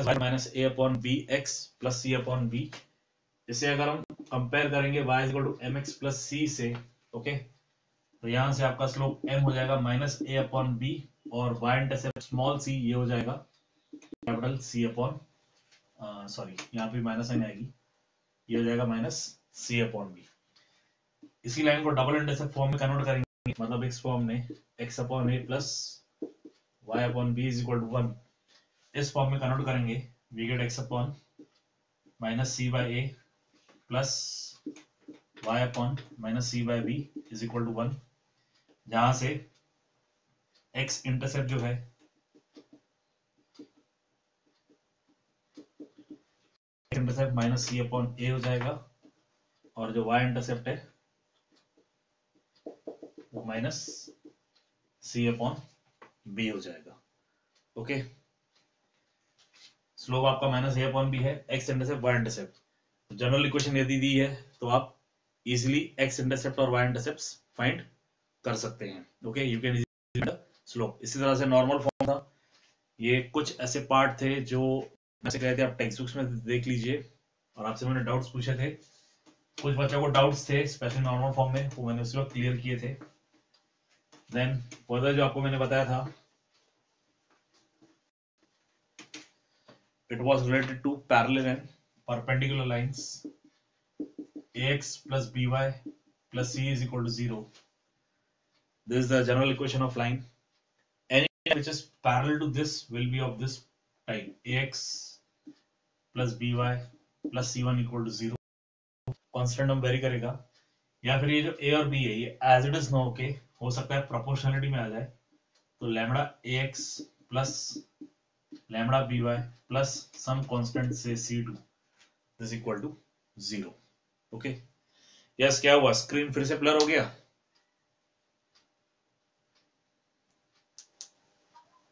y minus A upon B x plus C upon B. इसे अगर हम compare करेंगे y is equal to M x plus C से, okay, तो यहां से आपका स्लोप m हो जाएगा माइनस ए अपॉन बी, और y इंटरसेप्ट स्मॉल c ये हो जाएगा कैपिटल c अपॉन, सॉरी यहाँ पे माइनस साइन आएगी, ये हो जाएगा माइनस c अपॉन बी। इसी लाइन को डबल इंटरसेप्ट फॉर्म में कन्वर्ट करेंगे, मतलब इस फॉर्म में x upon A plus y upon B is equal to 1, इस फॉर्म में कन्वर्ट करेंगे, we get x upon minus C by A plus y upon minus C by B is equal to 1, जहां से x intercept जो है intercept minus C upon A हो जाएगा, और जो y इंटरसेप्ट है वो माइनस सी अपॉन बी हो जाएगा। ओके, स्लोप आपका माइनस ए अपॉन बी है, x intercept y intercept. General equation यदि दी है तो आप इजीली x इंटरसेप्ट और y इंटरसेप्ट फाइंड कर सकते हैं। Okay, you can slope. इसी तरह से नॉर्मल फॉर्म था, ये कुछ ऐसे पार्ट थे जो मैंने कहे थे आप टेक्स्ट बुक्स में देख लीजिए, और आपसे मैंने डाउट्स पूछे थे, कुछ बच्चों को डाउट्स थे स्पेशली नॉर्मल फॉर्म में, वो मैंने उस वक्त क्लियर किए थे। देन फर्दर जो आपको मैंने बताया था, it was related to parallel and perpendicular lines, ax plus by plus c is equal to 0. This is the general equation of line. Any line which is parallel to this will be of this type, ax plus by plus c1 equal to 0. Constant हम very करेगा, या फिर ये जो a और b है ये as it is no, okay, हो सकता है प्रोपोर्शनलिटी में आ जाए, तो lambda ax plus lambda by plus some constant से c2 is equal to 0। Okay, yes, क्या हुआ, स्क्रीन फिर से ब्लर हो गया?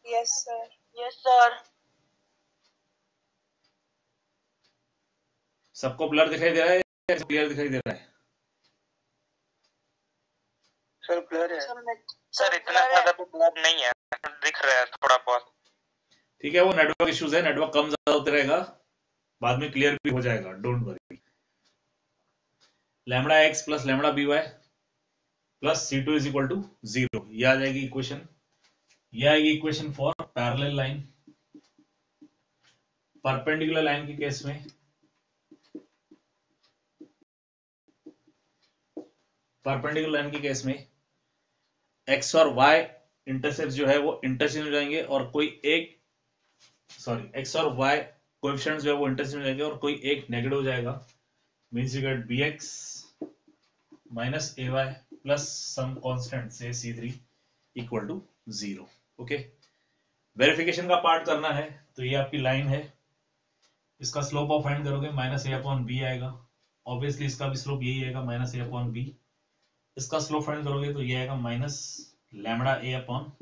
Yes sir. Yes sir. सबको ब्लर दिखाई दे रहा है या क्लियर दिखाई दे रहा है? सर ब्लर है सर, इतना ज्यादा तो ब्लर नहीं है, दिख रहा है थोड़ा बहुत। ठीक है, वो नेटवर्क इश्यूज है, नेटवर्क कम ज्यादा होते रहेगा, बाद में क्लियर भी हो जाएगा, don't worry. Lambda X plus lambda B Y plus c2 is equal to 0, ये आ जाएगी इक्वेशन। ये आएगी equation for parallel line. Perpendicular line के केस में x और y इंटरसेप्ट जो है वो इंटरचेंज हो जाएंगे, और कोई एक x और y कोएफिशिएंट्स जो है वो इंटरचेंज हो जाएंगे, और कोई एक नेगेटिव हो जाएगा, means you get bx minus ay plus some constant से c3 equal to 0। Okay, verification का पार्ट करना है, तो ये आपकी लाइन है, इसका स्लोप आप फाइंड करोगे माइनस ए अपॉन बी आएगा, ऑब्वियसली इसका भी स्लोप यही आएगा माइनस ए अपॉन बी। इसका स्लोप फाइंड करोगे तो ये आएगा minus lambda A upon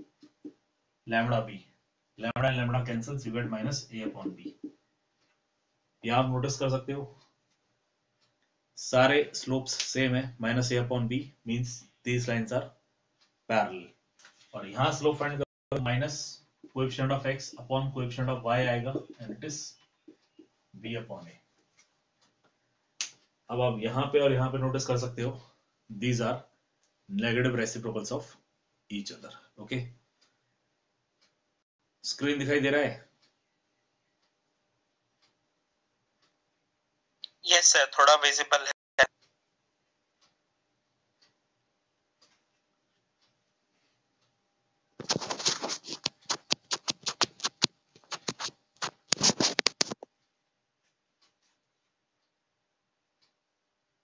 lambda B, lambda and lambda cancel, you get minus A upon B. ये आप नोटिस कर सकते हो, सारे स्लोप्स सेम है, minus A upon B means these lines are parallel. और यहां स्लोप फाइंड करोगे minus coefficient of x upon coefficient of y आएगा, and it is b upon a। अब आप यहां पे और यहां पे नोटिस कर सकते हो, these are negative reciprocals of each other। Okay, screen दिखाई दे रहा है? यस सर, थोड़ा विजिबल है।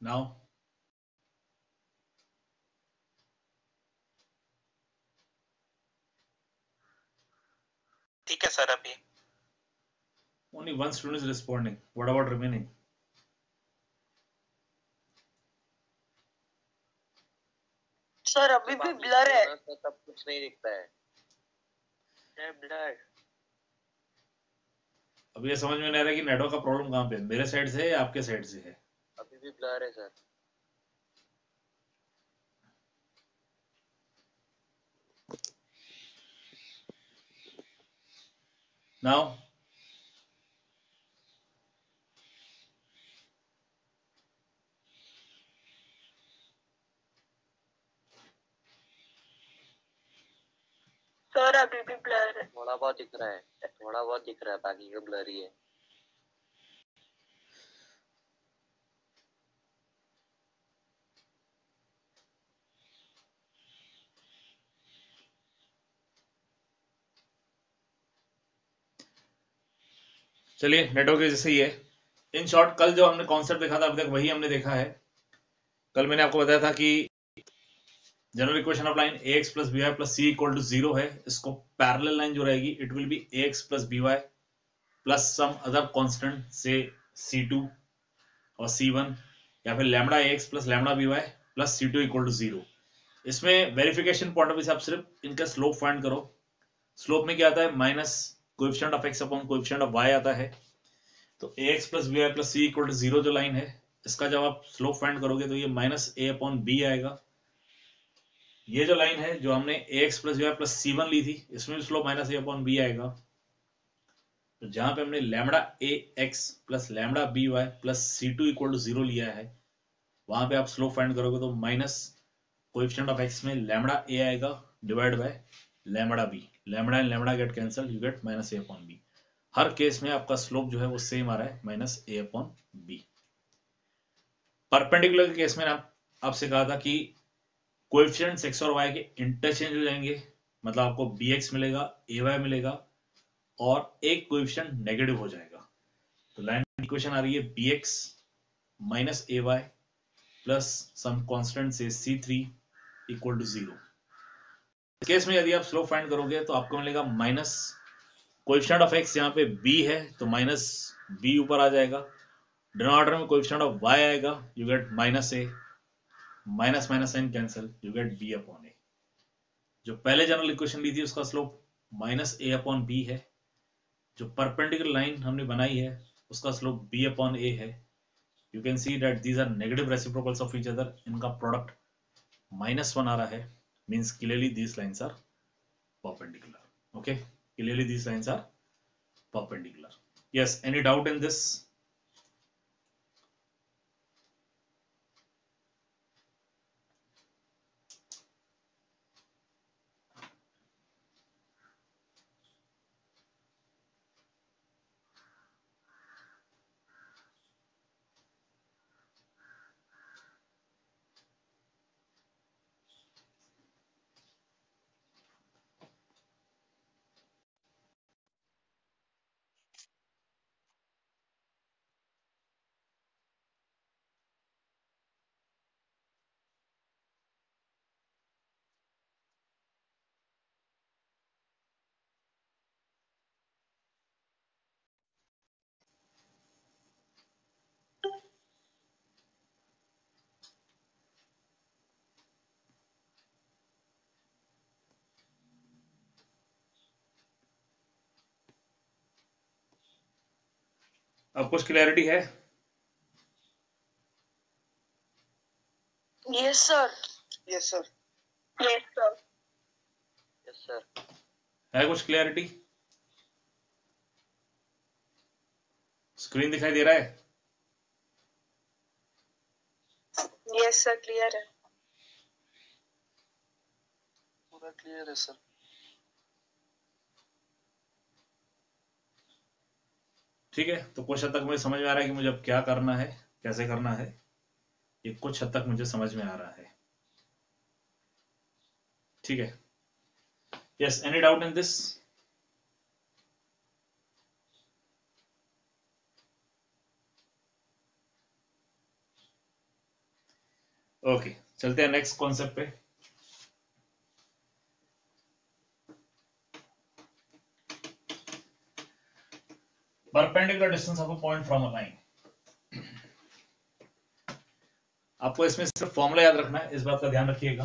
नाउ ठीक है सर, अभी only one student is responding, what about remaining? Sir अभी भी ब्लर है, सब कुछ नहीं दिखता है ब्लर। अब ये समझ में नहीं आ रहा कि नेटवर्क का प्रॉब्लम कहां पे है, मेरे साइड से है या आपके साइड से है? अभी भी ब्लर है सर। नाउ सर अभी भी ब्लर है। थोड़ा बहुत दिख रहा है, बाकी का ब्लरी है। चलिए नेटवर्क जैसे ही है। इन शॉर्ट कल जो हमने कॉन्सेप्ट देखा था अभी तक वही हमने देखा है। कल मैंने आपको बताया था कि general equation of line ax plus b Y plus c equal to 0 है। इसको पैरेलल लाइन जो रहेगी it will be ax plus b Y plus some other constant से c2 और c1 या फिर lambda ax plus lambda b Y plus c2 equal to 0। इसमें verification point of view से आप सिर्फ इनका स्लोप फाइंड करो। स्लोप में क्या आता है minus coefficient of x upon coefficient of y आता है। तो ax plus b Y plus c equal to 0 जो लाइन है इसका जब आप स्लोप फाइंड करोगे तो ये माइनस a अपॉन बी आएगा। ये जो लाइन है जो हमने ax plus b Y plus c1 ली थी इसमें भी slope minus a upon B आएगा। तो जहां पे हमने lambda ax plus lambda b Y plus c2 equal to 0 लिया है वहां पे आप स्लोप फाइंड करोगे तो माइनस कोएफिशिएंट ऑफ x में लैम्डा a आएगा divide by lambda b। Lambda and lambda get cancel, you get minus a upon b। Her case में आपका स्लोप जो है वो सेम आ रहा है minus a upon b। Perpendicular के केस में आपसे कहा था कि कोएफिशिएंट्स x और y के इंटरचेंज हो जाएंगे, मतलब आपको bx मिलेगा ay मिलेगा और एक कोएफिशिएंट नेगेटिव हो जाएगा। तो लाइन इक्वेशन आ रही है bx minus ay plus some constant से c3 इक्वल टू 0। इस केस में यदि आप स्लोप फाइंड करोगे तो आपको मिलेगा माइनस कोएफिशिएंट ऑफ x यहाँ पे b है तो माइनस b ऊपर आ जाएगा। डिनोमिनेटर में कोएफिशिएंट ऑफ y आएगा, you get minus a, minus minus sign cancel, you get b upon a। जो पहले जनरल इक्वेशन ली थी उसका slope minus a upon b है। जो परपेंडिकुलर लाइन हमने बनाई है उसका स्लोप b अपॉन a है। You can see that these are negative reciprocals of each other. इनका product -1 आ रहा है, means clearly these lines are perpendicular. Okay, clearly these lines are perpendicular. Yes, any doubt in this? अब कुछ clarity है? Yes sir. Yes sir. Yes sir. Yes sir. है कुछ clarity? Screen दिखाई दे रहा है? यस सर क्लियर है। पूरा क्लियर है सर। ठीक है, तो कुछ हद तक मुझे समझ में आ रहा है कि मुझे अब क्या करना है, कैसे करना है। ये कुछ हद तक मुझे समझ में आ रहा है। ठीक है, yes, any doubt in this? Okay, चलते हैं नेक्स्ट कॉन्सेप्ट पे। Perpendicular distance of a point from a line. आपको इसमें सिर्फ फॉर्मूला याद रखना है, इस बात का ध्यान रखिएगा।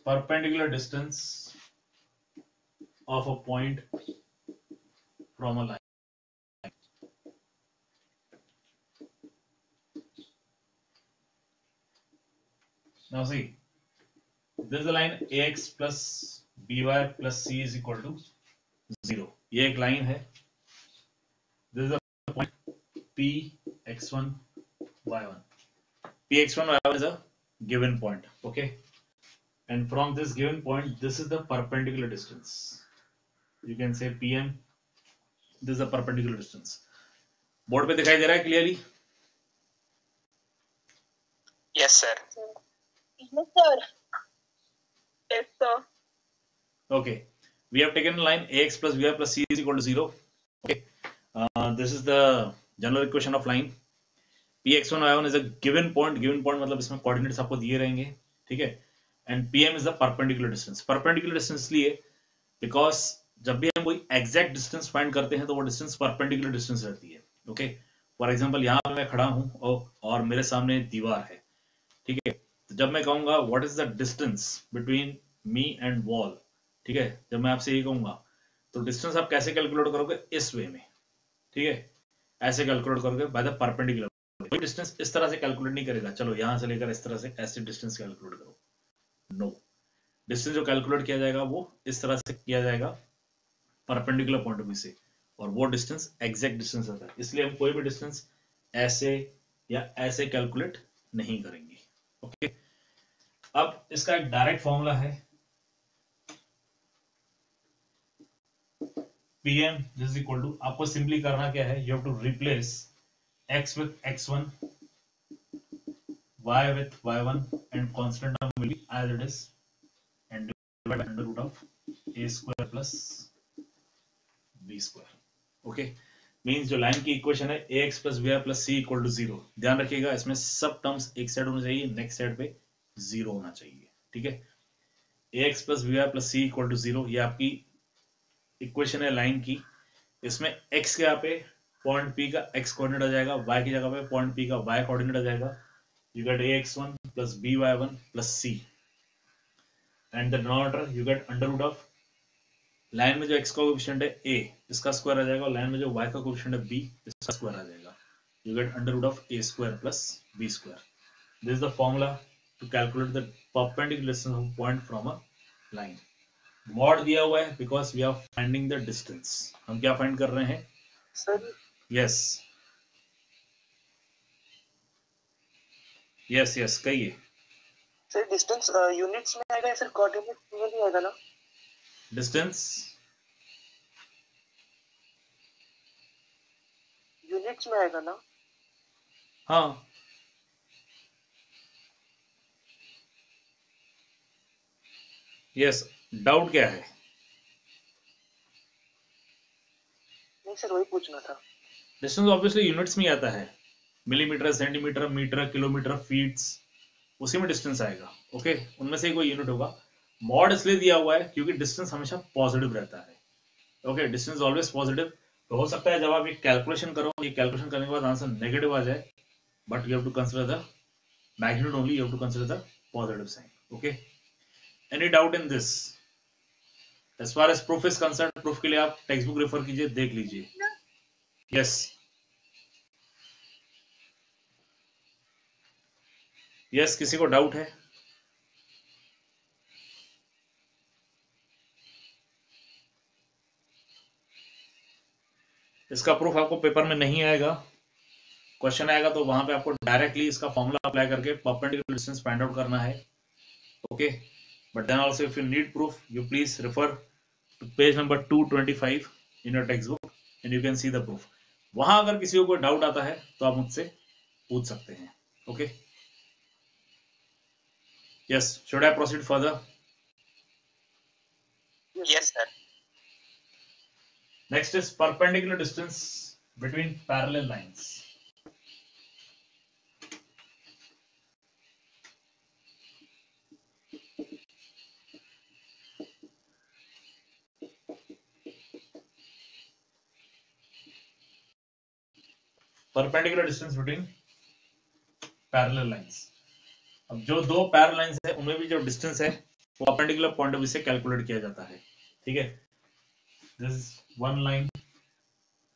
Perpendicular distance of a point from a line. Now see, this is the line ax plus by plus c is equal to 0. ये एक लाइन है। This is the point p x1, y1. Px1 y1 is a given point, okay, and from this given point this is the perpendicular distance. You can say pm, this is the perpendicular distance. Board पे दिखाई दे रहा है clearly? Yes, sir. Yes, sir. Yes, sir. Okay, we have taken a line ax plus by plus c is equal to 0. Okay, this is the general equation of line. Px1 y1 is a given point. Given point मतलब इसमें coordinates आपको दिए रहेंगे, ठीक है, and pm is the perpendicular distance. Perpendicular distance इसलिए because जब भी हम कोई exact distance find करते हैं तो वो distance perpendicular distance रहती है. ओके, फॉर एग्जाम्पल यहाँ पे मैं खड़ा हूँ और मेरे सामने दीवार है, ठीक है, तो जब मैं कहूंगा what is the distance between me and wall, ठीक है, जब मैं आपसे ये कहूंगा तो डिस्टेंस आप कैसे कैलकुलेट करोगे? इस वे में, ठीक है, ऐसे कैलकुलेट करोगे बाय द परपेंडिकुलर. कोई डिस्टेंस इस तरह से कैलकुलेट नहीं करेगा, चलो यहां से लेकर इस तरह से ऐसे डिस्टेंस कैलकुलेट करो. नो, डिस्टेंस जो कैलकुलेट किया जाएगा वो इस तरह से किया जाएगा परपेंडिकुलर पॉइंट ऑफ व्यू से, और वो डिस्टेंस एग्जैक्ट डिस्टेंस होता है. इसलिए हम कोई भी डिस्टेंस ऐसे या ऐसे कैलकुलेट नहीं करेंगे. ओके, अब इसका एक डायरेक्ट फॉर्मूला है, pm इज इक्वल टू, आपको सिंपली करना क्या है, you have to replace x with x1, y with y1, and constant term will be as it is, and divide by under root of a square plus b square. Okay, means जो line की equation है ax plus by plus c equal to 0. ध्यान रखिएगा इसमें सब terms एक side होना चाहिए, नेक्स्ट साइड पे 0 होना चाहिए, ठीक है. ax plus by plus c equal to 0, ये आपकी इक्वेशन है लाइन की. इसमें x के यहाँ पे पॉइंट P का x कोऑर्डिनेट आ जाएगा, y की जगह पे पॉइंट P का y कोऑर्डिनेट आ जाएगा. You get ax1 plus by1 plus c, and the denominator you get under root of line में जो x का कोएफिशिएंट है a, इसका स्क्वायर आ जाएगा, और लाइन में जो y का कोएफिशिएंट है b, इसका स्क्वायर आ जाएगा. You get under root of a square plus b square. This is the formula to calculate the perpendicular distance of point from a line. Mod दिया हुआ है because we are finding the distance. हम क्या find कर रहे हैं sir? Yes yes yes, कहिए. Sir distance units में आएगा या फिर कोऑर्डिनेट में भी आएगा ना? डिस्टेंस यूनिट्स में आएगा ना? हाँ, यस. डाउट क्या है? नहीं सर, वही पूछना था. डिस्टेंस ऑब्वियसली यूनिट्स में ही आता है, millimetre, centimetre, metre, kilometre, feets, उसी में डिस्टेंस आएगा. ओके, उनमें से ही कोई यूनिट होगा. मॉड इसलिए दिया हुआ है क्योंकि डिस्टेंस हमेशा पॉजिटिव रहता है. Okay, distance always positive. तो हो सकता है जब आप ये कैलकुलेशन करो, ये कैलकुलेशन करने के बाद आंसर नेगेटिव आ जाए, but you have to consider the magnitude only, you have to consider the positive sign. Okay, any doubt in this? As far as proof is concern, proof के लिए आप टेक्स्ट बुक रेफर कीजिए, देख लीजिए. Yes yes, किसी को doubt है? इसका प्रूफ आपको पेपर में नहीं आएगा, क्वेश्चन आएगा तो वहां पे आपको डायरेक्टली इसका फॉर्मूला अप्लाई करके परपेंडिकुलर डिस्टेंस फाइंड आउट करना है. Okay, but then also if you need proof, you please refer to page number 225 in your text book and you can see the proof. वहां अगर किसी को कोई doubt आता है तो आप मुझसे पूछ सकते हैं. Okay, yes, should I proceed further? Yes sir. Next is perpendicular distance between parallel lines. Perpendicular distance between parallel lines. अब जो दो पैरेलल लाइंस है उनमें भी जो डिस्टेंस है वो परपेंडिकुलर पॉइंट ऑफ व्यू से कैलकुलेट किया जाता है. ठीक है, this is one line,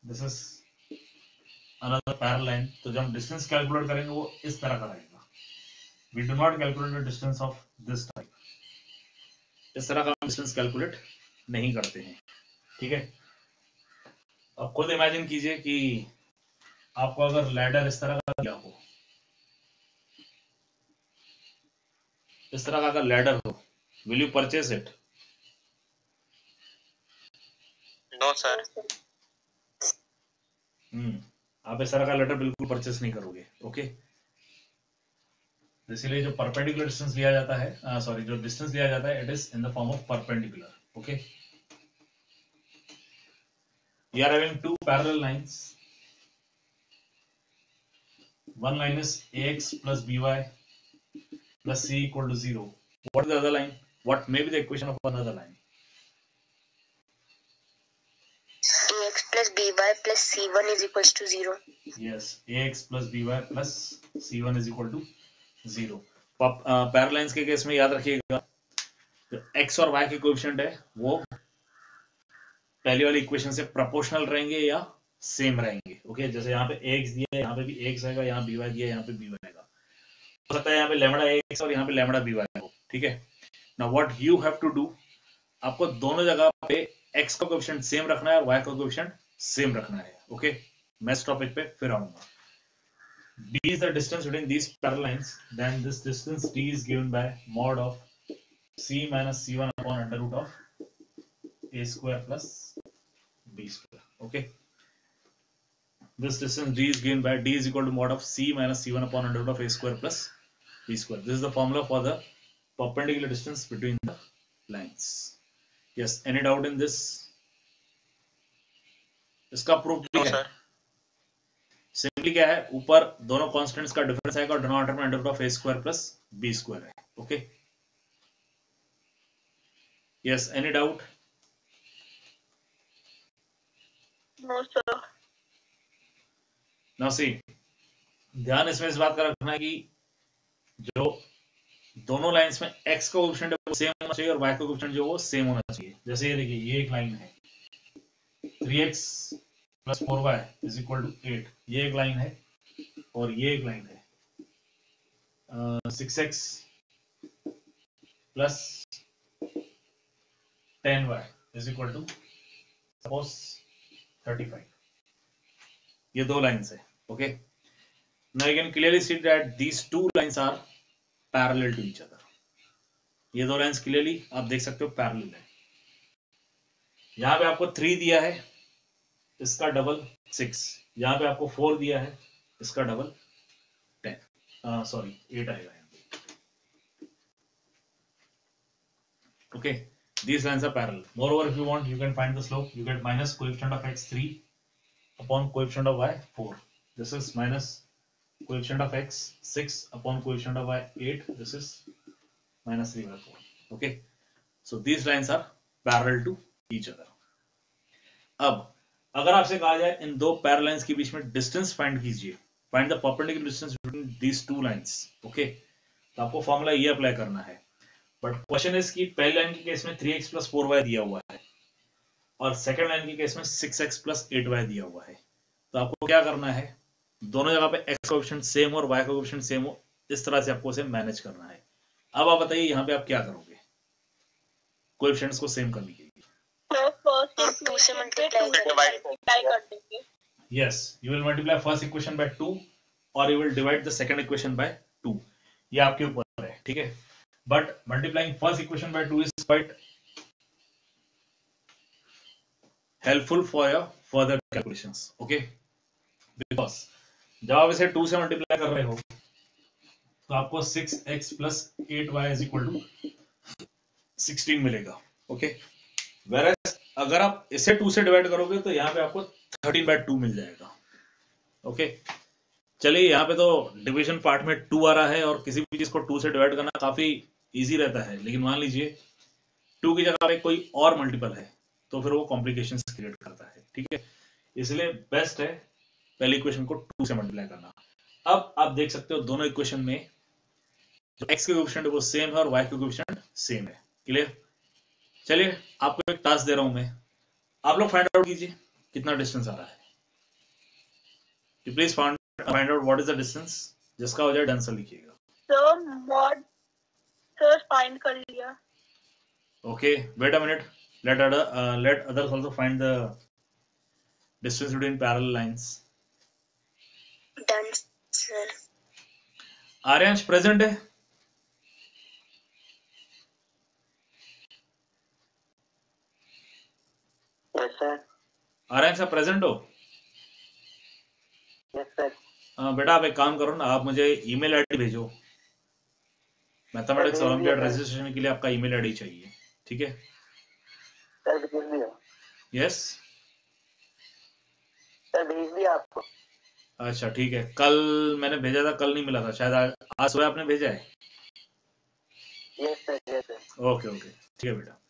this is another parallel line. तो जब हम डिस्टेंस कैलकुलेट करेंगे वो इस तरह का रहेगा. We do not calculate the distance of this type. इस तरह का हम डिस्टेंस कैलकुलेट नहीं करते हैं. ठीक है, अब खुद इमेजिन कीजिए कि आपको अगर लैडर इस तरह का दिया हो, इस तरह का अगर लैडर हो, will you purchase it? No sir. आप इस तरह का लैडर बिल्कुल परचेज नहीं करोगे। ओके, इसीलिए जो परपेंडिकुलर डिस्टेंस लिया जाता है, सॉरी, जो डिस्टेंस लिया जाता है, it is in the form of perpendicular. Okay, we are having two parallel lines. One line is ax plus by plus c equal to 0. What is the other line? What may be the equation of another line? ax plus by plus c1 is equals to 0. Yes, ax plus by plus c1 is equal to 0. Parallel lines के case में याद रखिएगा, जो x और y के coefficient है वो पहली वाली इक्वेशन से प्रोपोर्शनल रहेंगे या सेम रहेंगे। ओके, जैसे यहाँ पे ax दिया है, यहाँ पे भी ax आएगा, यहाँ by दिया है, यहाँ पे by आएगा। हो सकता है यहाँ पे लैम्बडा ax और यहाँ पे लैम्बडा by हो। ठीक है, now what you have to do, आपको दोनों जगह पे x का कोएफिशिएंट सेम रखना है और y का कोएफिशिएंट सेम रखना है। ओके, मैं इस टॉपिक पे फिर आऊंगा। d is the distance between these parallel lines, then this distance d is given by mod of c minus c1 upon under root of a square plus b square. Okay, this distance d is given by d is equal to mod of c minus c1 upon under root of a square plus b square. This is the formula for the perpendicular distance between the lines. Yes, any doubt in this? इसका proof भी है। Simply क्या है, ऊपर दोनों constants का difference आएगा और डिनोमिनेटर में under root of a square plus b square है। Okay, yes, any doubt? No sir. Now see, ध्यान इसमें इस बात का रखना है कि जो दोनों लाइंस में x का कोएफिशिएंट है वो सेम होना चाहिए और y का कोएफिशिएंट जो वो सेम होना चाहिए। जैसे ये देखिए, ये एक लाइन है 3x plus 4y is equal to 8, ये एक लाइन है, और ये एक लाइन है 6x plus 10y is equal to suppose 35। ये दो लाइंस है। Okay, now you can clearly see that these two lines are parallel to each other. ये दो लाइंस क्लियरली आप देख सकते हो पैरेलल है। यहां पे आपको 3 दिया है, इसका डबल 6, यहां पे आपको 4 दिया है, इसका डबल 10, सॉरी 8 आएगा यहाँ पे। Okay, these lines are parallel. Moreover, if you want, you can find the slope. You get minus coefficient of x 3 upon coefficient of y 4. This is minus coefficient of x 6 upon coefficient of y 8. This is minus 3 by 4. Okay, so these lines are parallel to each other. अब अगर आपसे कहा जाए इन दो parallel lines के बीच में distance find कीजिए, find the perpendicular distance between these two lines. Okay, तो आपको फॉर्मूला ये अप्लाई करना है। बट क्वेश्चन इज कि पहली लाइन के केस में 3x प्लस 4y दिया हुआ है और सेकंड लाइन के केस में 6x प्लस 8y दिया हुआ है। तो आपको क्या करना है, दोनों जगह पे x का कोएफिशिएंट सेम हो और y का कोएफिशिएंट सेम हो, इस तरह से आपको इसे मैनेज करना है। अब आप बताइए यहाँ पे आप क्या करोगे कोएफिशिएंट्स को सेम करने के लिए? टू से मल्टीप्लाई कर देंगे। Yes, you will multiply first equation by 2 or you will divide the second equation by 2. ये आपके ऊपर है, ठीक है। But multiplying first equation by 2 is quite helpful for your further calculations. Okay, because जब आप इसे 2 से मल्टीप्लाई कर रहे हो तो आपको 6x plus 8y is equal to 16 मिलेगा। ओके, whereas अगर आप इसे 2 से डिवाइड करोगे तो यहाँ पे आपको 13/2 मिल जाएगा। ओके, चलिए यहाँ पे तो डिवीजन पार्ट में 2 आ रहा है और किसी भी चीज को 2 से डिवाइड करना काफी इजी रहता है, लेकिन मान लीजिए 2 की जगह पे कोई और मल्टीपल है तो फिर वो कॉम्प्लिकेशंस क्रिएट करता है। ठीक है, इसलिए बेस्ट है पहली इक्वेशन को 2 से मल्टीप्लाई करना। अब आप देख सकते हो दोनों इक्वेशन में जो x के कोएफिशिएंट है वो सेम है और y के कोएफिशिएंट सेम है। क्लियर? चलिए आपको एक टास्क दे रहा हूं मैं, आप लोग फाइंड आउट कीजिए कितना डिस्टेंस आ रहा है। Please find out what is the distance, जिसका हो जाए आंसर लिखिएगा। सर मॉड सर फाइंड कर लिया। Okay, wait a minute, let others also find the distance between parallel lines. Done sir. Aryansh present है? Yes sir. आर्यन साहब प्रेजेंट हो? Yes sir. बेटा आप एक काम करो ना, आप मुझे ईमेल आईडी भेजो। मैथमेटिक्स ओलंपियाड रजिस्ट्रेशन के लिए आपका ईमेल आईडी चाहिए, ठीक है? सर भेज दिया। यस सर भेज दिया आपको। अच्छा ठीक है, कल मैंने भेजा था, कल नहीं मिला था शायद, आज सुबह आपने भेजा है? Yes sir yes sir. Okay okay ठीक है बेटा।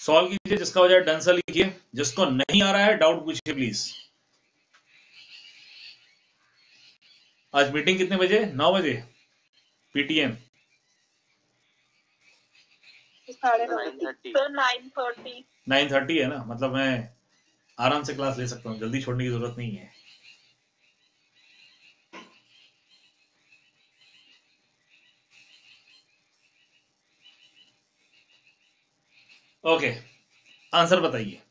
सॉल्व कीजिए, जिसका हो जाए डन सा लिखिए, जिसको नहीं आ रहा है डाउट पूछिए प्लीज। आज मीटिंग कितने बजे? 9 बजे पीटीएम। 9:30 है ना, मतलब मैं आराम से क्लास ले सकता हूँ, जल्दी छोड़ने की जरूरत नहीं है। ओके आंसर बताइए।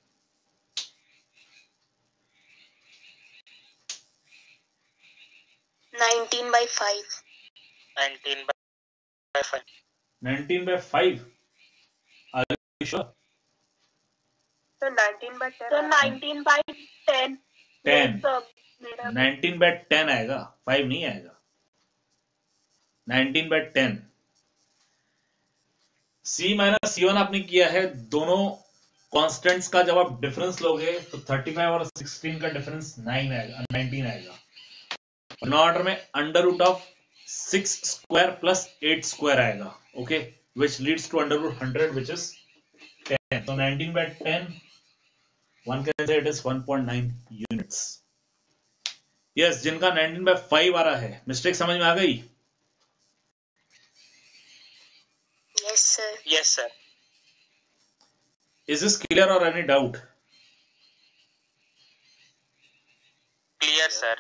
19/5। 19/5। 19/5 आर यू श्योर? तो 19/10। तो 19/10। 10 19/10 आएगा, 5 नहीं आएगा। 19/10। C-C1 आपने किया है, दोनों कांस्टेंट्स का जब आप डिफरेंस लोगे तो 35 और 16 का डिफरेंस 19 आएगा। ऑर्डर में under root of 6 square plus 8 square आएगा, okay, which leads to under root 100 which is 10। तो 19/10 one can say it is 1.9 units. Yes, जिनका 19/5 आ रहा है, मिस्टेक समझ में आ गई? Yes sir. Yes sir. Is this clear or any doubt? Clear sir.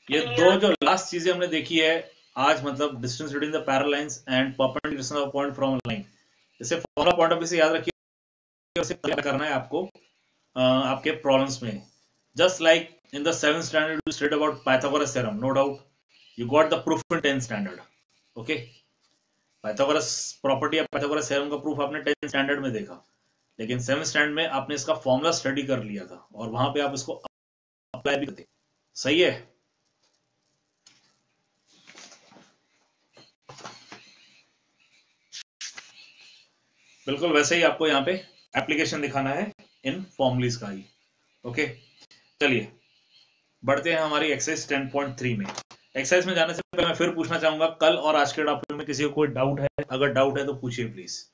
ये दो जो लास्ट चीजें हमने देखी है आज, मतलब distance between the parallel lines and perpendicular of point from line, इसे फॉर्मूला पॉइंट ऑफ व्यू से याद रखिए, उसे क्लियर करना है आपको आपके प्रॉब्लम्स में। Just like in the 7th standard you studied about Pythagoras theorem, no doubt you got the proof in 10th standard, okay? Pythagoras property या Pythagoras theorem का प्रूफ आपने 10th स्टैंडर्ड में देखा, लेकिन 7th स्टैंडर्ड में आपने इसका फॉर्मूला स्टडी कर लिया था और वहां पे आप इसको अप्लाई भी करते। सही है? बिल्कुल वैसे ही आपको यहाँ पे एप्लीकेशन दिखाना है इन फॉर्मुलेस का ही, ओके? चलिए बढ़ते हैं हमारी एक्सरसाइज 10.3 में। एक्सरसाइज में जाने से पहले मैं फिर पूछना चाहूंगा, कल और आज के टॉपिक में किसी को कोई डाउट है? अगर डाउट है तो पूछिए प्लीज,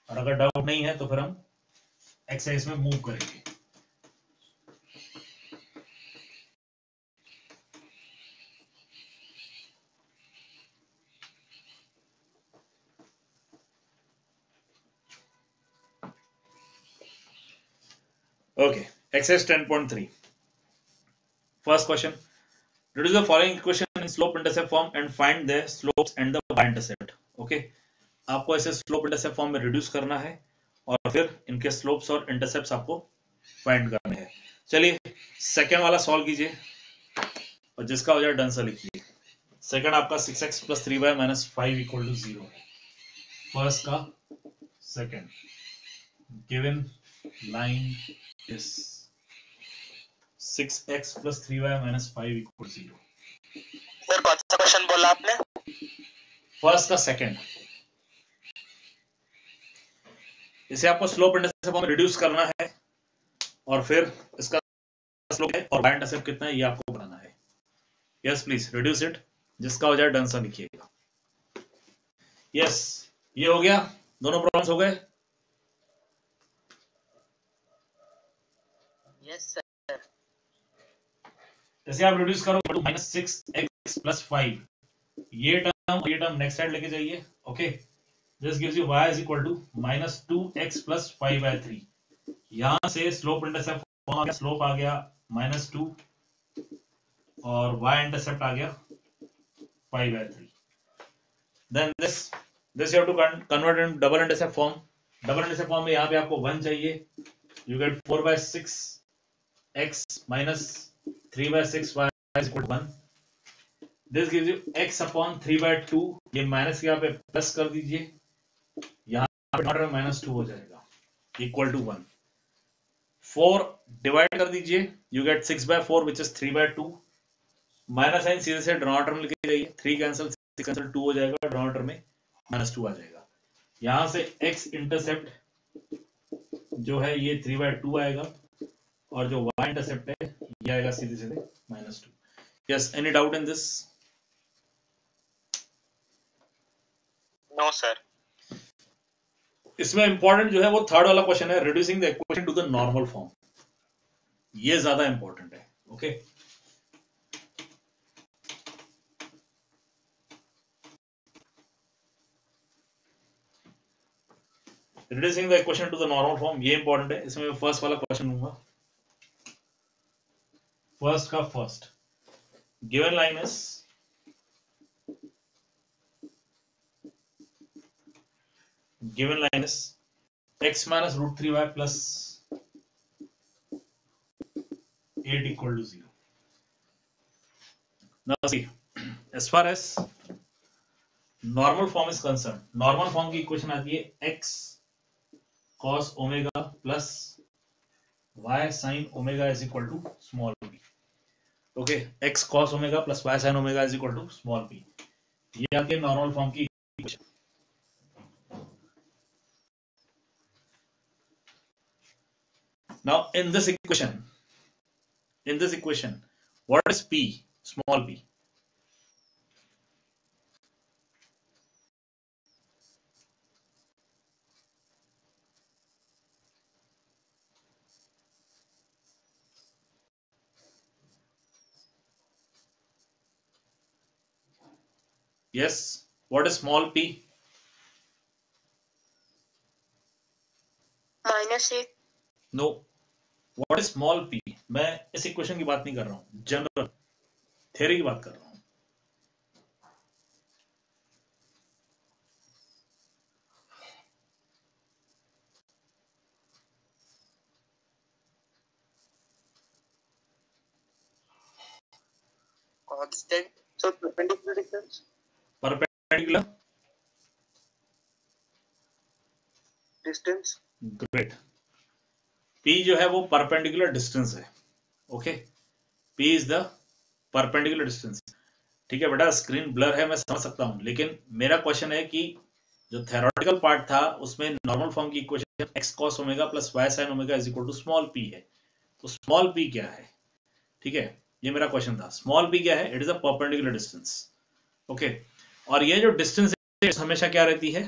और अगर डाउट नहीं है तो फिर हम एक्सरसाइज में मूव करेंगे। Okay, exercise 10.3 first question, reduce the following equation in slope intercept form and find the slopes and the y-intercept, okay? आपको ऐसे स्लोप इंटरसेप्ट फॉर्म में रिड्यूस करना है और फिर इनके स्लोप्स और इंटरसेप्ट्स आपको फाइंड करने हैं। चलिए सेकंड वाला सॉल्व कीजिए और जिसका हो जाए डन सा लिखिए। सेकंड आपका 6x + 3y - 5 = 0 है। फर्स्ट का second, given line is 6x + 3y - 5 = 0। Sir कौन सा क्वेश्चन बोला आपने? फर्स्ट का सेकंड, इसे आपको स्लोप इंटरसेप्ट फॉर्म में रिड्यूस करना है और फिर इसका स्लोप है और y इंटरसेप्ट कितना है ये आपको बताना है। यस प्लीज रिड्यूस इट, जिसका हो जाए डन सा लिखिएगा। यस ये हो गया, दोनों प्रॉब्लम्स हो गए। Yes sir. जैसे आप रिड्यूस करोगे तो -6x + 5, ये टर्म नेक्स्ट साइड लेके जाइए, okay? This gives you y = -2x + 5/3। यहां से स्लोप इंटरसेप्ट फॉर्म आ गया, स्लोप आ गया -2 और y इंटरसेप्ट आ गया 5/3। Then this you have to convert in double intercept form. Double intercept form में यहां पे आपको 1 चाहिए, you get 4/6x - 3/6 y is equal to 1. This gives you x upon 3/2. ये माइनस यहाँ पे प्लस कर दीजिए, यहाँ पे डॉट में -2 हो जाएगा, इक्वल टू 1. 4 डिवाइड कर दीजिए, you get 6/4 which is 3/2. Minus sign सीधे से डिनोमिनेटर में लिखी जाइए, 3 कैंसिल 6 कैंसिल 2 हो जाएगा, डिनोमिनेटर में -2 आ जाएगा. यहां से x इंटरसेप्ट जो है ये 3/2 आएगा, और जो y इंटरसेप्ट है ये आएगा सीधे सीधे -2. Yes, any doubt in this? No sir. इसमें इंपॉर्टेंट जो है वो थर्ड वाला क्वेश्चन है, reducing the equation to the normal form. ये ज्यादा इंपॉर्टेंट है. Okay, reducing the equation to the normal form, ये इंपॉर्टेंट है. इसमें फर्स्ट वाला क्वेश्चन लूंगा. फर्स्ट का first, given line is x minus √3y plus 8 equal to 0. Now see, as far as normal form is concerned, normal form की equation आती है x cos omega plus y sin omega is equal to small p. Okay, x cos omega plus y sin omega is equal to small p. ये आती है normal form की equation. Now in this equation, what is p, small p? Yes, what is small p? -8. No, what is small p? मैं इस equation की बात नहीं कर रहा हूं, जनरल थ्योरी की बात कर रहा हूं. Constant. So perpendicular distance. Perpendicular Distance. Great. p जो है वो परपेंडिकुलर डिस्टेंस है. Okay, p is the perpendicular distance. ठीक है बेटा, स्क्रीन ब्लर है, मैं समझ सकता हूं, लेकिन मेरा क्वेश्चन है कि जो थ्योरेटिकल पार्ट था उसमें नॉर्मल फॉर्म की equation x cos omega plus y sin omega is equal to small p है. तो स्मॉल p क्या है? ठीक है, ये मेरा क्वेश्चन था. स्मॉल p क्या है? It is a perpendicular distance. Okay, और ये जो डिस्टेंस है हमेशा क्या रहती है?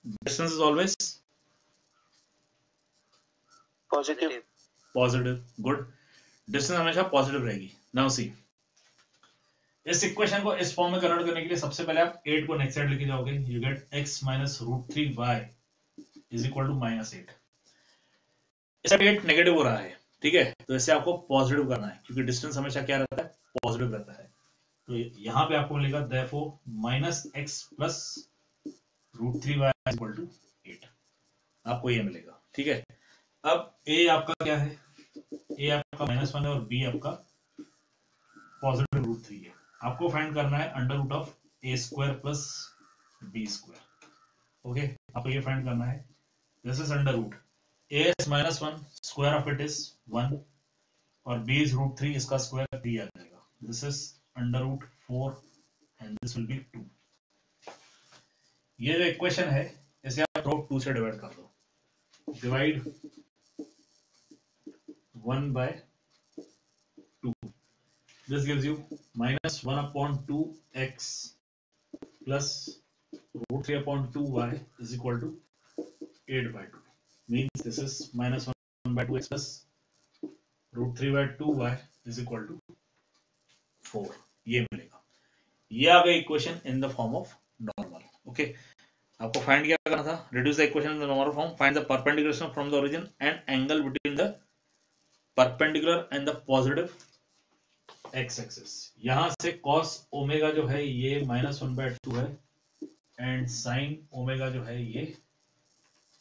Distance is always Positive. Positive. Good, distance हमेशा पॉजिटिव रहेगी. नाउ सी, इस इक्वेशन को इस फॉर्म में कन्वर्ट करने के लिए सबसे पहले आप 8 को नेक्स्ट साइड लेके जाओगे, you get x minus √3y is equal to -8. इस साइड 8 नेगेटिव हो रहा है, ठीक है, तो इसे आपको पॉजिटिव करना है, क्योंकि डिस्टेंस हमेशा क्या रहता है? पॉजिटिव रहता है. तो यहां पे आपको मिलेगा therefore -x plus √3y is equal to 8. आपको ये मिलेगा. ठीक है, अब a आपका क्या है? a आपका -1 है और b आपका पॉजिटिव √3 है. आपको फाइंड करना है under root of a² plus b². Okay, आपको ये फाइंड करना है. This is under root a is -1, square of it is 1, और b is √3, इसका स्क्वायर 3 आ जाएगा. This is under root 4 and this will be 2. ये जो इक्वेशन है इसे आप रूट 2 से डिवाइड कर दो. Divide 1/2. This gives you -1/2x plus √3/2y is equal to 8/2. Means this is -1/2x plus √3/2y is equal to 4. ये मिलेगा. ये आ गई equation in the form of normal. Okay, आपको फाइंड क्या करना था? Reduce the equation in the normal form, find the perpendicular distance from the origin and angle between the perpendicular and the positive x axis. यहां से cos omega जो है ये -1/2 है एंड sin ओमेगा जो है ये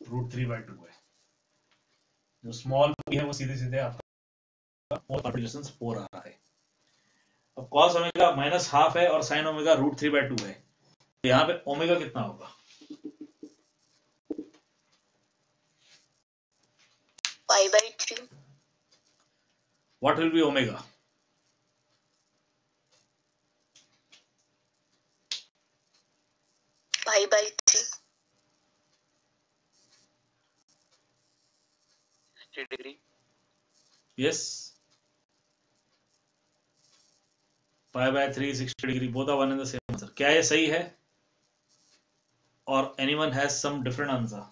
√3/2 है. जो स्मॉल p है वो सीधे सीधे आपका और पार्ट डिस्टेंस 4 आ रहा है। अब cos ओमेगा माइनस हाफ है और sin ओमेगा √3/2 है, तो यहाँ पे ओमेगा कितना होगा? π/3. What will be omega? π/3. 60 degree. Yes. π/3 60 degree. Both are one and the same answer. क्या ये सही है? Or anyone has some different answer?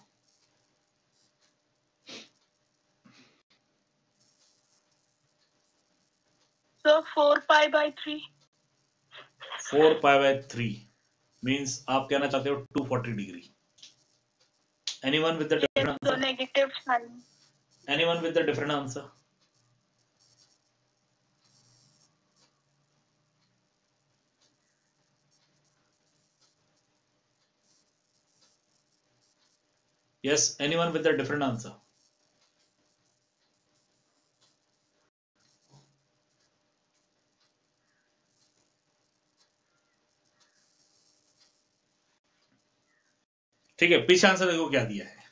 So 4π/3. 4π/3 means आप कहना चाहते हो 240 degree. Anyone with the different Yes, so answer? negative sign. Anyone with the different answer? Yes, anyone with the different answer? ठीक है, पीछे आंसर देखो क्या दिया है।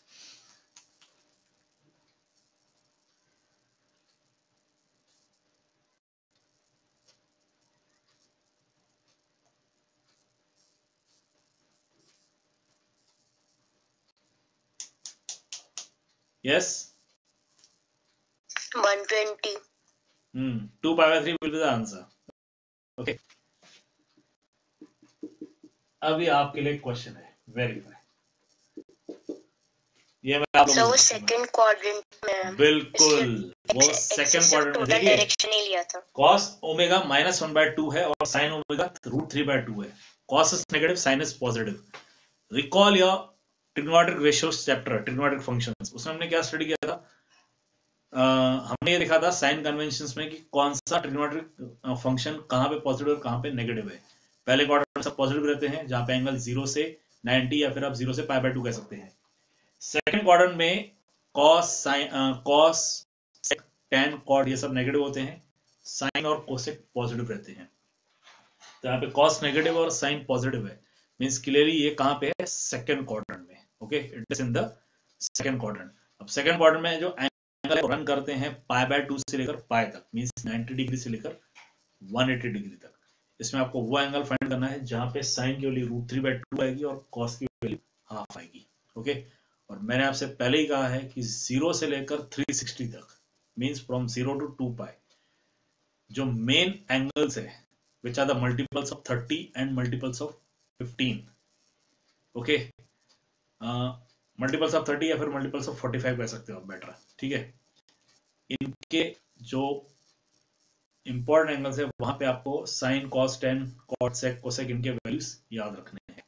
Yes. 120. 2π/3 will be the answer. Okay. अभी आपके लिए क्वेश्चन है, वेरीफाई। ये मैं आप So लोगों वो को सेकंड क्वाड्रेंट में बिल्कुल वो सेकंड क्वाड्रेंट में देखिए डायरेक्शन नहीं लिया था। cos ओमेगा -1/2 है और sin ओमेगा √3/2 है। cos is negative, sin is positive. Recall your trigonometric ratios chapter, trigonometric functions. उसमें हमने क्या स्टडी किया था? हमने ये देखा था साइन कन्वेंशंस में कि कौन सा ट्रिग्नोमेट्रिक फंक्शन कहाँ पे पॉजिटिव और कहाँ पे नेगेटिव है। पहले क्वाड्रेंट में सब पॉजिटिव रहते हैं जहां पे एंगल 0 से 90 या फिर आप 0 से π/2 कह सकते हैं। सेकंड क्वाड्रेंट में cos tan cot ये सब नेगेटिव होते हैं, साइन और कोसेक पॉजिटिव रहते हैं। तो यहाँ पे cos नेगेटिव और साइन पॉजिटिव है, मींस क्लियरली ये कहाँ पे है? सेकंड क्वाड्रेंट में। Okay, it is in the second quadrant. अब सेकंड क्वाड्रेंट में जो रन करते हैं π/2 से लेकर पाई तक, मींस 90 डिग्री से लेकर 180 डिग्री तक। इसमें आपको वो एंगल फाइंड करना है जहां पे साइन की वैल्यू √3/2 आएगी और कॉस की वैल्यू हाफ आएगी। ओके, और मैंने आपसे पहले ही कहा है कि 0 से लेकर 360 तक, मींस फ्रॉम 0 to 2π, जो मेन एंगल्स है which are the multiples of 30 and multiples of 15। Okay, multiples of 30 या फिर मल्टीपल्स ऑफ 45 कह सकते हो आप, बेटर। ठीक है, इनके जो इंपॉर्टेंट एंगल्स है वहां पे आपको sine, cos, tan, cot, sec, cosec इनके वैल्यूज याद रखने हैं।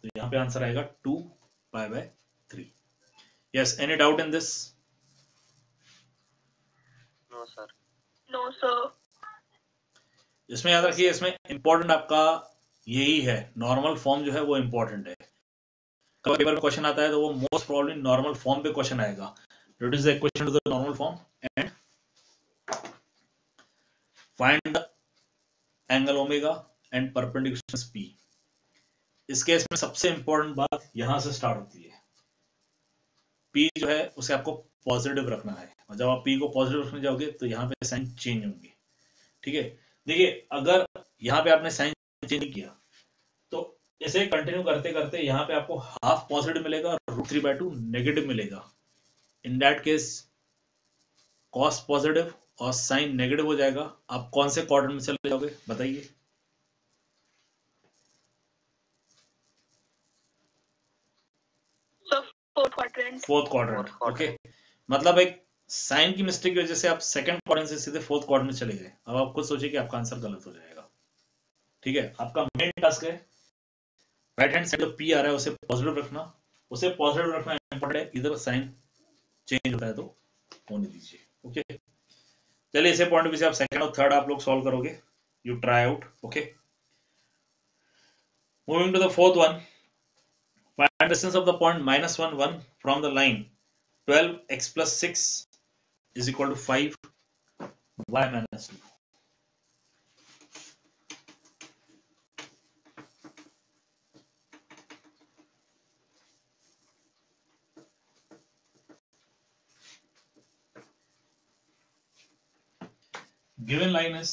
तो यहाँ पे आंसर आएगा 2π/3। Yes, any doubt in this? No sir. No, sir. इसमें याद रखिए, इसमें इंपॉर्टेंट आपका यही है, नॉर्मल फॉर्म जो है वो इंपॉर्टेंट है। कभी पेपर में क्वेश्चन आता है तो वो मोस्ट प्रोबेबली नॉर्मल फॉर्म पे क्वेश्चन आएगा। Reduce the equation to the normal form and find the angle omega and perpendicular distance p. इस केस में सबसे इंपॉर्टेंट बात यहां से स्टार्ट होती है। p जो है उसे आपको पॉजिटिव रखना है, और जब आप p को पॉजिटिव रखने जाओगे तो यहाँ पे साइन चेंज होंगे। ठीक है, देखिए अगर यहाँ पे आपने साइन चेंज किया तो इसे कंटिन्यू करते करते यहाँ पे आपको हाफ पॉजिटिव मिलेगा और √3/2 नेगेटिव मिलेगा। In that case cos positive और साइन नेगेटिव हो जाएगा। आप कौन से क्वाड्रेंट में चले जाओगे बताइए? So fourth quadrant. Fourth quadrant. Okay, मतलब एक साइन की मिस्टेक की वजह से आप सेकंड क्वाड्रेंट से सीधे फोर्थ क्वाड्रेंट में चले गए। अब आप खुद सोचिए कि आपका आंसर गलत हो जाएगा। ठीक है, आपका मेन टास्क है राइट हैंड साइड जो p आ रहा है उसे पॉजिटिव रखना, उसे पॉजिटिव रखना इंपॉर्टेंट है। इधर साइन चेंज होता है तो होने दीजिए। ओके, चलिए इसे पॉइंट से आप सेकंड और थर्ड आप लोग सॉल्व करोगे, you try out. Okay, moving to the fourth one, find distance of the point -1 1 from the line 12x + 6 = 5 y minus 2. Given line is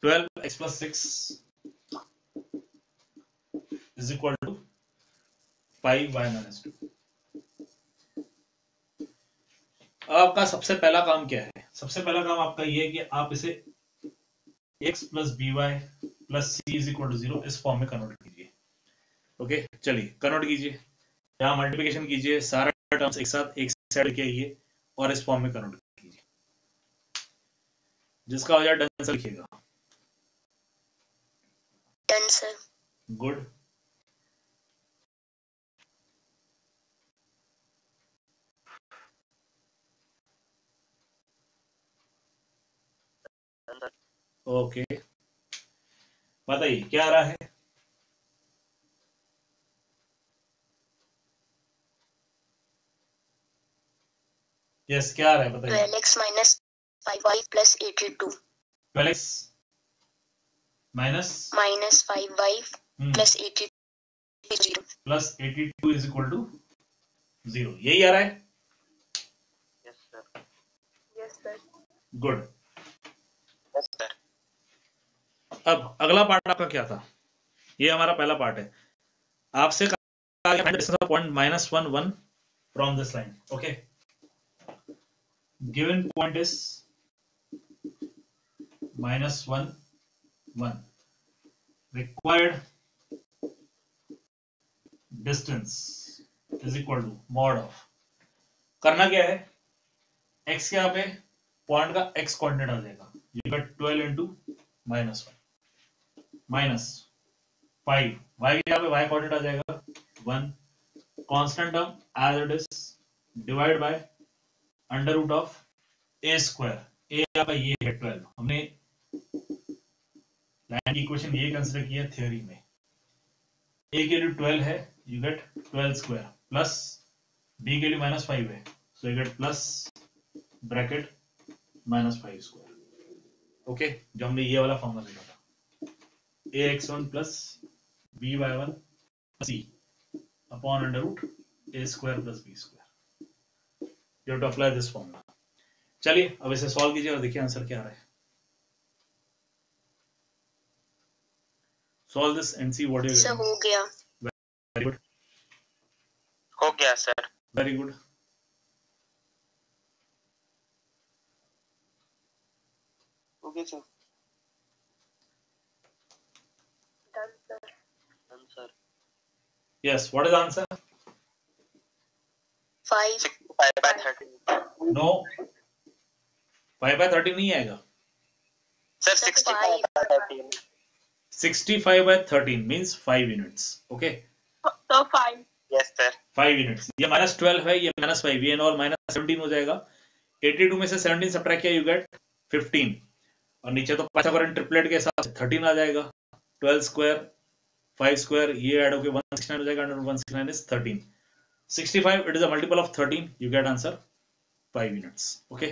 12x plus 6 is equal to 5y minus 2. अब आपका सबसे पहला काम क्या है? सबसे पहला काम आपका ये है कि आप इसे x plus by plus c is equal to 0 इस फॉर्म में कन्वर्ट कीजिए. ओके, चलिए कन्वर्ट कीजिए. यहाँ मल्टीप्लिकेशन कीजिए, सारा टर्म्स एक साथ एक साइड लेके आइए और इस फॉर्म में कन्वर्ट कीजिए. जिसका हो जाए डन सर लिखिएगा. Done sir. गुड. ओके, बताइए क्या आ रहा है? यस, क्या आ रहा है बताइए. 12x minus 5y plus 82. 12x minus 5y plus 82 0. plus 82 is equal to 0. यही आ रहा है? Yes sir. Yes, sir. Good. Yes sir. अब अगला पार्ट आपका क्या था? ये हमारा पहला पार्ट है. आपसे point -1 1 from this line. Okay, given point is -1 1. Required distance is equal to mod of. करना क्या है? x के यहाँ पे पॉइंट का x कोऑर्डिनेट आ जाएगा. You gate 12 into -1 minus 5. y के यहाँ पे y कोऑर्डिनेट आ जाएगा 1. Constant term as it is divide by under root of a square. a आपका ये है 12. हमने लाइन की इक्वेशन ये कंसीडर किया थ्योरी में. a के लिए 12 है, you get 12 square plus b के लिए -5 है, so you get plus bracket -5 square. Okay, जो हमने ये वाला फॉर्मूला लिखा था, ax1 plus by1 c upon under root a square plus b square. You have to apply this formula. चलिए अब इसे सॉल्व कीजिए और देखिए आंसर क्या आ रहा है. Solve this and see what you sir get. हो गया. Very good. हो गया sir. Very good. Okay sir. Done, sir. Done sir. Yes. What is the answer? 5. 65/13. No. 5/13 नहीं आएगा. Sir Sir, 65/13. 65/13 means 5 units. Okay. So 5. Yes sir. 5 units. ये -12 है, ये -5, ये और -17 हो जाएगा. 82 में से 17 सब्ट्रैक्ट किया, यू गेट 15. और नीचे तो पाइथागोरन ट्रिपलेट के हिसाब से 13 आ जाएगा. 12 स्क्वायर 5 स्क्वायर ये ऐड होके 169 हो जाएगा. 169 is 13. 65, it is a multiple of 13. You get answer 5 units. Okay.